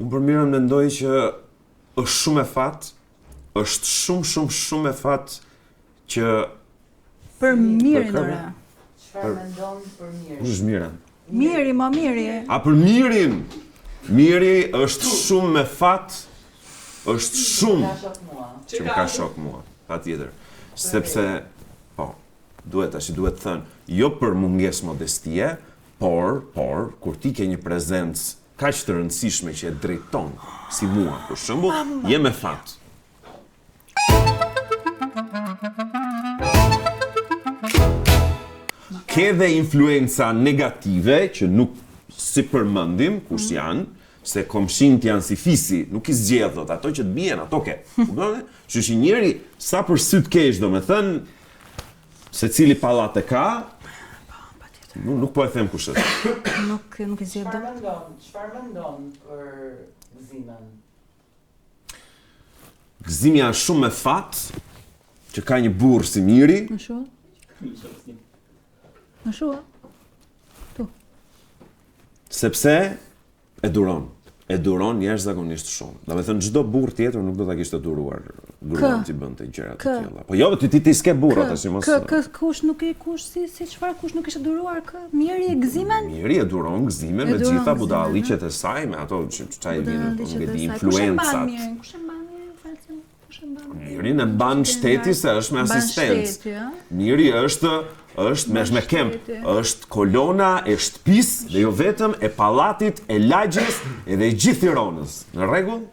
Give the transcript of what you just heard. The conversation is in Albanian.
Unë për mirën mendoj që është shumë e fat, është shumë e fat që Për mirin ore. Çfarë mendon për mirin? Kush është mira? Miri, ma miri. A për mirin? Miri është shumë me fat, është shumë që më ka shok mua, patjetër. Sepse, duhet thënë, jo për mungesë modestie, por, kur ti ke një prezencë kaq të rëndësishme që e drejton, si mua, për shembull, je me fat. Ke dhe influenca negative që nuk si përmendim kush janë, se komshinët janë si fisi, nuk i zgjedh dot, ato që të bien, ato ke. Kupton? Kështu që njëri sa për sy të keq, domethënë, secili pallat e ka, nuk po e them kush është. Nuk i zgjedh dot. Çfarë mendon për gëzimin? Gëzimi është shumë me fat, që ka një burr si Miri. Në shua? Tu. Sepse e duron jashtëzakonisht shumë. Do të thënë çdo burr tjetër nuk do ta kishte duruar gruan që bënte gjëra të tilla. Po jo, ti s'ke burr tash mos. Kush nuk si çfarë kush nuk ishte duruar kë? Miri e gëzimen? Miri e duron gëzimen me gjitha budalliqet e saj, me ato çaj vjen nga influencat. Kush e mban mirin? False. Miri në ban shteti se është me asistencë. Miri është me kemp, është kolona e shtëpisë dhe jo vetëm e pallatit, e lagjes edhe e gjithë Tiranës. Në rregull?